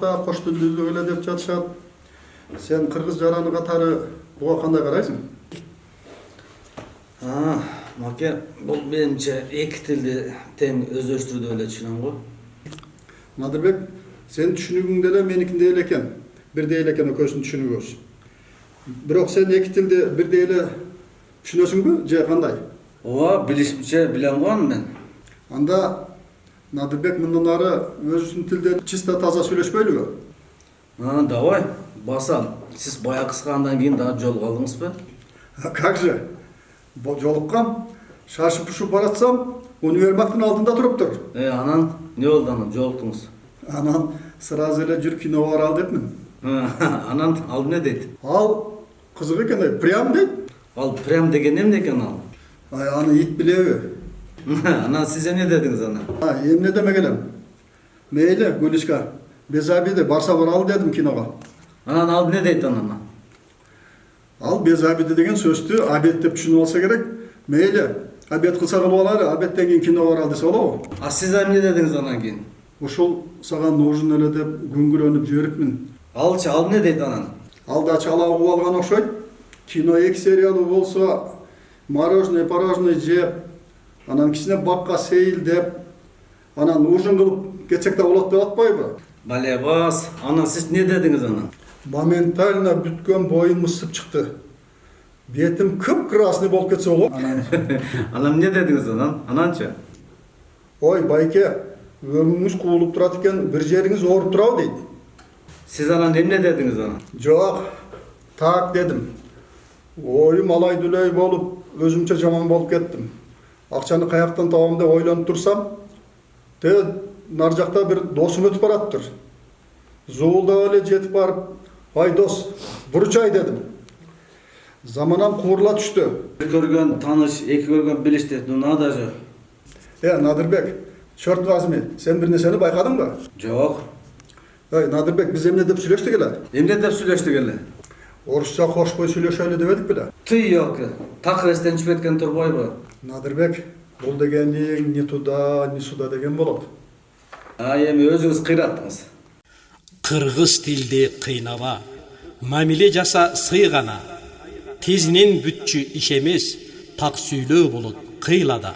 жакта кош тилдүүлүк эле деп жатышат. Сен кыргыз жараны катары буга кандай карайсың? Маке, бул менимче эки тилди тең өздөштүрүүдө эле түшүнөм го. Надырбек, сен түшүнүгүң деле меникиндей эле экен. Бирдей эле экен экөөбүздүн түшүнүгүбүз. Бирок сен эки тилди бирдей эле түшүнөсүңбү же кандай? Ооба, билишимче билем го мен. Анда Надырбек мындан ары өзүнүн тилде чиста таза сүйлөшпөйлүбү? Давай, басам. Сиз бая кыскандан кийин дагы жолугабыңызбы? Как же? Жолуккам, шашып пушуп баратсам, универмагдын алдында туруптур. Анан не болду анан жолуктуңуз? Анан сразу эле жүр киного баралы депмин. Анан ал эмне дейт? Ал кызык экен, прям дейт. Ал прям деген эмне экен ал? Аны ит билеби? Анан сиз эмне дедиңиз анан? Эмне демек элем? Мейли, Гулишка, без обиды барса баралы дедим киного. Анан ал эмне дейт анан? Ал без обиды деген сөздү обед деп түшүнүп алса керек. Мейли, обед кылса кылып алайлы, обедтен кийин кино баралы десе болобу? Сиз эмне дедиңиз анан кийин? Ушул сага нужен эле деп күңгүрөнүп жибериптмин. Алчы, ал эмне дейт анан? Ал да чала угуп алган окшойт. Кино 2 сериялуу болсо, мороженое, порожное жеп, анан кичине бакка сейилдеп, анан ужин кылып кетсек да болот деп атпайбы? Бале бас, анан сиз эмне дедиңиз анан? Моментально бүткөн боюм ысып чыкты. Бетим кып-красный болуп кетсе болот. Анан эмне дедиңиз анан? Ананчы? Ой, байке, өңүңүз куулуп турат экен, бир жериңиз ооруп турабы дейт. Сиз анан эмне дедиңиз анан? Жок, так дедим. Оюм алай-дүлөй болуп, өзүмчө жаман болуп кеттим. Акчаны каяктан табам деп ойлонуп турсам, нар жакта бир досум өтүп бараттыр. Зуулдап эле жетип барып, "Ай дос, бурчай" дедим. Заманам куурла түштү. Бир көргөн таныш, эки көргөн билиш дейт, надо же. Надырбек, чёрт возьми, сен бир нерсени байкадыңбы? Жок. Надырбек, биз эмне деп сүйлөштүк эле? Эмне деп сүйлөштүк эле? Орусча кошпой сүйлөшөлү дебедик беле? Тый ёлка, так эстен чыгып кеткен турбайбы? Надырбек, бул дегениң ни туда, ни суда деген болот. Эми өзүңүз кыйраттыңыз. Кыргыз тилди кыйнаба, мамиле жаса сый гана. Тезинен бүтчү иш эмес, так сүйлөө болот кыйлада.